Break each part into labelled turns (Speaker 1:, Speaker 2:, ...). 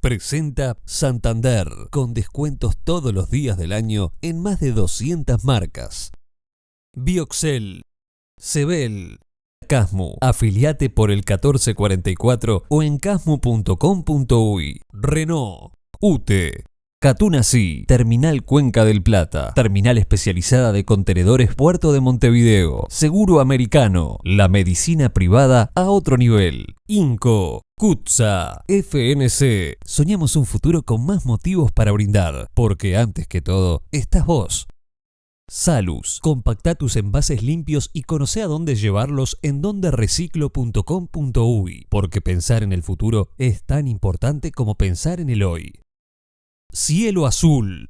Speaker 1: Presenta Santander, con descuentos todos los días del año en más de 200 marcas. Bioxel, Sebel, Casmu. Afiliate por el 1444 o en casmu.com.uy. Renault, UTE, Catunasí, Terminal Cuenca del Plata, Terminal especializada de contenedores Puerto de Montevideo, Seguro Americano, la medicina privada a otro nivel. Inco, Cutsa, FNC. Soñamos un futuro con más motivos para brindar, porque antes que todo, estás vos. Salus, compacta tus envases limpios y conoce a dónde llevarlos en dondereciclo.com.uy, porque pensar en el futuro es tan importante como pensar en el hoy. Cielo Azul,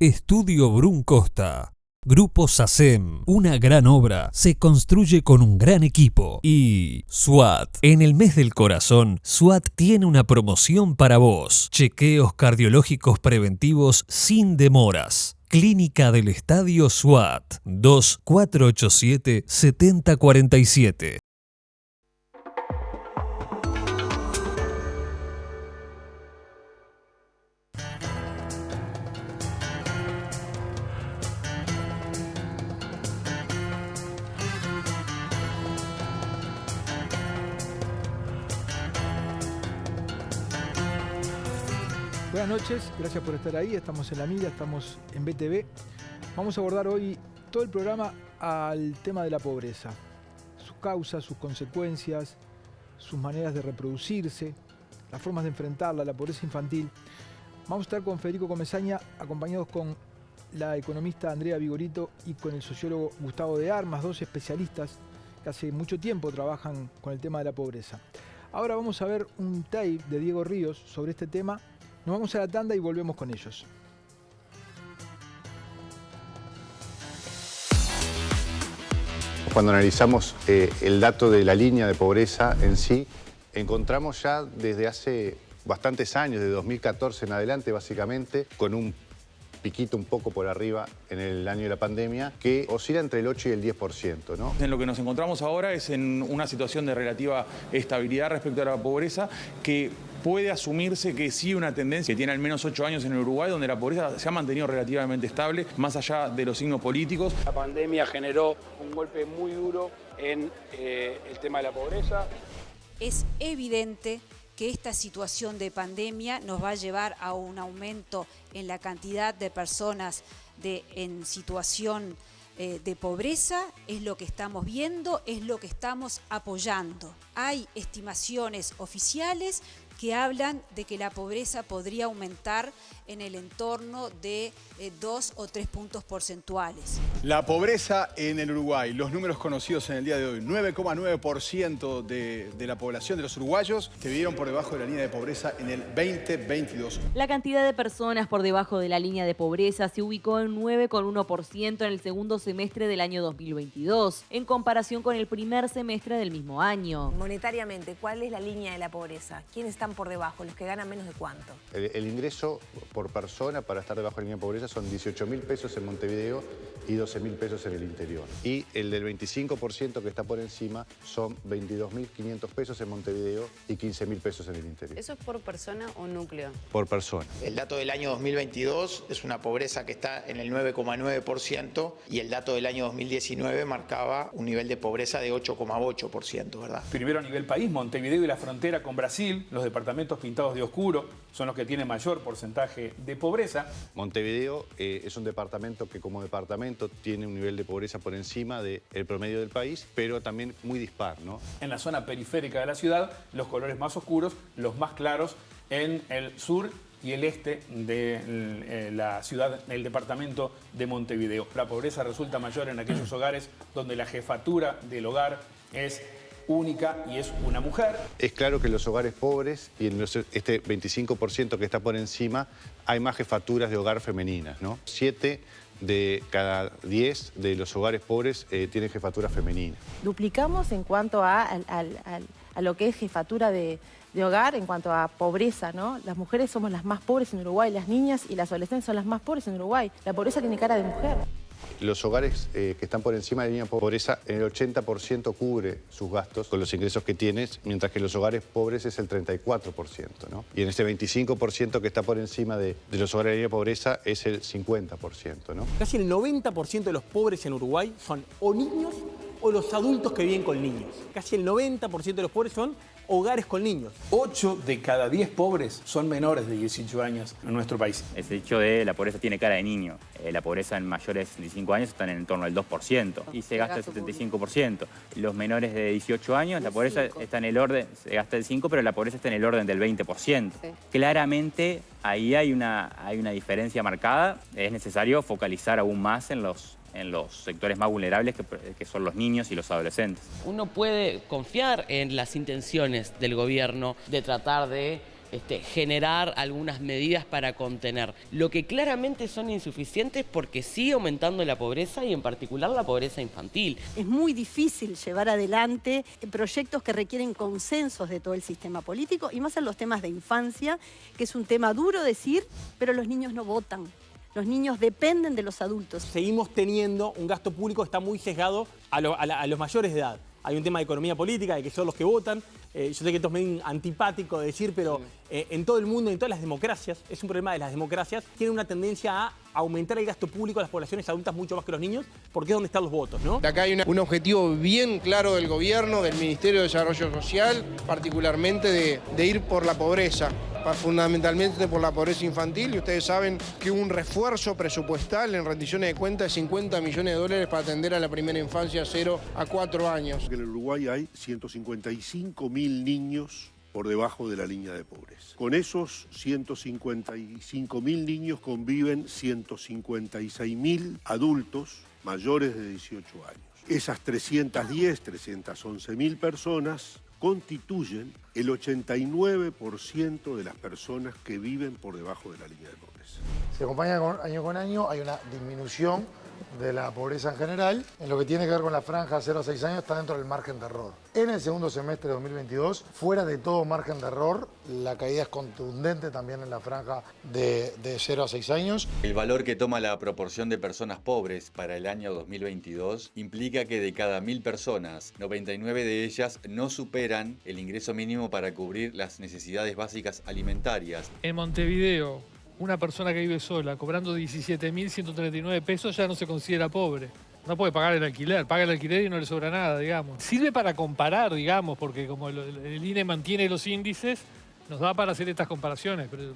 Speaker 1: Estudio Brun Costa, Grupo SACEM, una gran obra se construye con un gran equipo. Y SWAT, en el mes del corazón, SWAT tiene una promoción para vos. Chequeos cardiológicos preventivos sin demoras. Clínica del Estadio SWAT, 2487-7047.
Speaker 2: Buenas noches, gracias por estar ahí, estamos en La Mira, estamos en BTV. Vamos a abordar hoy todo el programa al tema de la pobreza, sus causas, sus consecuencias, sus maneras de reproducirse, las formas de enfrentarla, la pobreza infantil. Vamos a estar con Federico Comesaña, acompañados con la economista Andrea Vigorito y con el sociólogo Gustavo de Armas, dos especialistas que hace mucho tiempo trabajan con el tema de la pobreza. Ahora vamos a ver un tape de Diego Ríos sobre este tema. Nos vamos a la tanda y volvemos con ellos.
Speaker 3: Cuando analizamos el dato de la línea de pobreza en sí, encontramos ya desde hace bastantes años, de 2014 en adelante básicamente, con un piquito un poco por arriba en el año de la pandemia, que oscila entre el 8 y el 10%, ¿no?
Speaker 4: En lo que nos encontramos ahora es en una situación de relativa estabilidad respecto a la pobreza, que puede asumirse que sí una tendencia que tiene al menos 8 años en el Uruguay, donde la pobreza se ha mantenido relativamente estable, más allá de los signos políticos.
Speaker 5: La pandemia generó un golpe muy duro en el tema de la pobreza.
Speaker 6: Es evidente que esta situación de pandemia nos va a llevar a un aumento en la cantidad de personas en situación de pobreza. Es lo que estamos viendo, es lo que estamos apoyando. Hay estimaciones oficiales que hablan de que la pobreza podría aumentar en el entorno de 2 o 3 puntos porcentuales.
Speaker 7: La pobreza en el Uruguay, los números conocidos en el día de hoy, 9,9% de la población de los uruguayos que vivieron por debajo de la línea de pobreza en el 2022.
Speaker 8: La cantidad de personas por debajo de la línea de pobreza se ubicó en 9,1% en el segundo semestre del año 2022, en comparación con el primer semestre del mismo año.
Speaker 9: Monetariamente, ¿cuál es la línea de la pobreza? ¿Quiénes están por debajo? ¿Los que ganan menos de cuánto?
Speaker 3: El ingreso por persona para estar debajo de la línea de pobreza son 18.000 pesos en Montevideo y 12.000 pesos en el interior. Y el del 25% que está por encima son 22.500 pesos en Montevideo y 15.000 pesos en el interior.
Speaker 10: ¿Eso es por persona o núcleo?
Speaker 3: Por persona.
Speaker 11: El dato del año 2022 es una pobreza que está en el 9,9% y el dato del año 2019 marcaba un nivel de pobreza de 8,8%, ¿verdad?
Speaker 12: Primero a nivel país, Montevideo y la frontera con Brasil, los departamentos pintados de oscuro son los que tienen mayor porcentaje de pobreza.
Speaker 3: Montevideo es un departamento que como departamento tiene un nivel de pobreza por encima del promedio del país, pero también muy dispar, ¿no?
Speaker 12: En la zona periférica de la ciudad, los colores más oscuros, los más claros en el sur y el este de la ciudad, el departamento de Montevideo. La pobreza resulta mayor en aquellos hogares donde la jefatura del hogar es única y es una mujer.
Speaker 3: Es claro que en los hogares pobres y en este 25% que está por encima hay más jefaturas de hogar femeninas, ¿no? 7 de cada 10 de los hogares pobres tienen jefatura femenina.
Speaker 13: Duplicamos en cuanto a lo que es jefatura de hogar, en cuanto a pobreza, ¿no? Las mujeres somos las más pobres en Uruguay, las niñas y las adolescentes son las más pobres en Uruguay. La pobreza tiene cara de mujer.
Speaker 3: los hogares que están por encima de la línea de pobreza, en el 80% cubre sus gastos con los ingresos que tienes, mientras que los hogares pobres es el 34%, ¿no? Y en ese 25% que está por encima de los hogares de la línea de pobreza es el 50%, ¿no?
Speaker 14: Casi el 90% de los pobres en Uruguay son o niños o los adultos que viven con niños. Casi el 90% de los pobres son hogares con niños.
Speaker 12: 8 de cada 10 pobres son menores de 18 años en nuestro país.
Speaker 15: Ese dicho de la pobreza tiene cara de niño. La pobreza en mayores de 65 años está en torno al 2% y se gasta el 75%. Los menores de 18 años, la pobreza está en el orden, se gasta el 5%, pero la pobreza está en el orden del 20%. Sí. Claramente ahí hay una diferencia marcada. Es necesario focalizar aún más en los sectores más vulnerables que son los niños y los adolescentes.
Speaker 16: Uno puede confiar en las intenciones del gobierno de tratar de generar algunas medidas para contener. Lo que claramente son insuficientes porque sigue aumentando la pobreza y en particular la pobreza infantil.
Speaker 17: Es muy difícil llevar adelante proyectos que requieren consensos de todo el sistema político y más en los temas de infancia, que es un tema duro decir, pero los niños no votan. Los niños dependen de los adultos.
Speaker 14: Seguimos teniendo un gasto público que está muy sesgado a los mayores de edad. Hay un tema de economía política, de que son los que votan. Yo sé que esto es medio antipático de decir, pero en todo el mundo, en todas las democracias, es un problema de las democracias, tienen una tendencia a aumentar el gasto público a las poblaciones adultas mucho más que los niños, porque es donde están los votos, ¿no?
Speaker 18: Acá hay un objetivo bien claro del gobierno, del Ministerio de Desarrollo Social, particularmente de ir por la pobreza, fundamentalmente por la pobreza infantil, y ustedes saben que un refuerzo presupuestal en rendiciones de cuentas de 50 millones de dólares para atender a la primera infancia 0 a 4 años.
Speaker 19: En el Uruguay hay 155.000 niños por debajo de la línea de pobreza. Con esos 155.000 niños conviven 156.000 adultos mayores de 18 años. Esas 311.000 personas constituyen el 89% de las personas que viven por debajo de la línea de pobreza.
Speaker 20: Se acompaña año con año, hay una disminución de la pobreza en general. En lo que tiene que ver con la franja 0 a 6 años está dentro del margen de error. En el segundo semestre de 2022, fuera de todo margen de error, la caída es contundente también en la franja de 0 a 6 años.
Speaker 21: El valor que toma la proporción de personas pobres para el año 2022 implica que de cada 1.000 personas, 99 de ellas no superan el ingreso mínimo para cubrir las necesidades básicas alimentarias.
Speaker 22: En Montevideo, una persona que vive sola cobrando 17.139 pesos ya no se considera pobre. No puede pagar el alquiler, paga el alquiler y no le sobra nada, digamos. Sirve para comparar, digamos, porque como el INE mantiene los índices, nos da para hacer estas comparaciones. Pero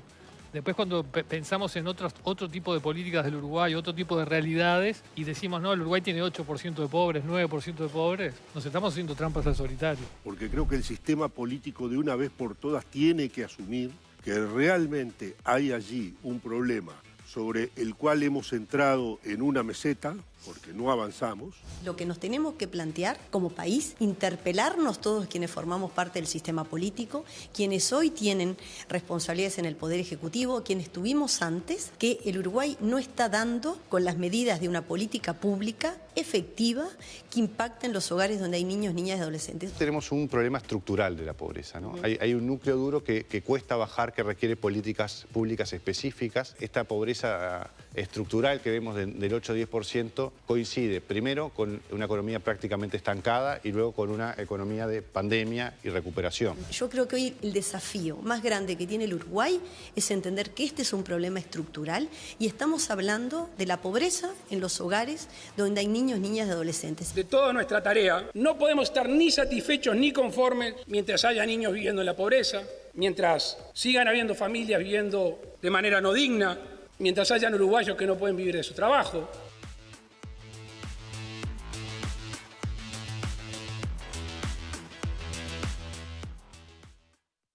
Speaker 22: después cuando pensamos en otro tipo de políticas del Uruguay, otro tipo de realidades, y decimos, no, el Uruguay tiene 8% de pobres, 9% de pobres, nos estamos haciendo trampas al solitario.
Speaker 19: Porque creo que el sistema político de una vez por todas tiene que asumir que realmente hay allí un problema sobre el cual hemos entrado en una meseta, porque no avanzamos.
Speaker 23: Lo que nos tenemos que plantear como país, interpelarnos todos quienes formamos parte del sistema político, quienes hoy tienen responsabilidades en el Poder Ejecutivo, quienes tuvimos antes, que el Uruguay no está dando con las medidas de una política pública efectiva que impacte en los hogares donde hay niños, niñas y adolescentes.
Speaker 3: Tenemos un problema estructural de la pobreza, ¿no? Hay un núcleo duro que cuesta bajar, que requiere políticas públicas específicas. Esta pobreza estructural que vemos del 8-10% coincide primero con una economía prácticamente estancada y luego con una economía de pandemia y recuperación.
Speaker 23: Yo creo que hoy el desafío más grande que tiene el Uruguay es entender que este es un problema estructural y estamos hablando de la pobreza en los hogares donde hay niños, niñas y adolescentes.
Speaker 5: De toda nuestra tarea, no podemos estar ni satisfechos ni conformes mientras haya niños viviendo en la pobreza, mientras sigan habiendo familias viviendo de manera no digna, mientras hayan uruguayos que no pueden vivir de su trabajo.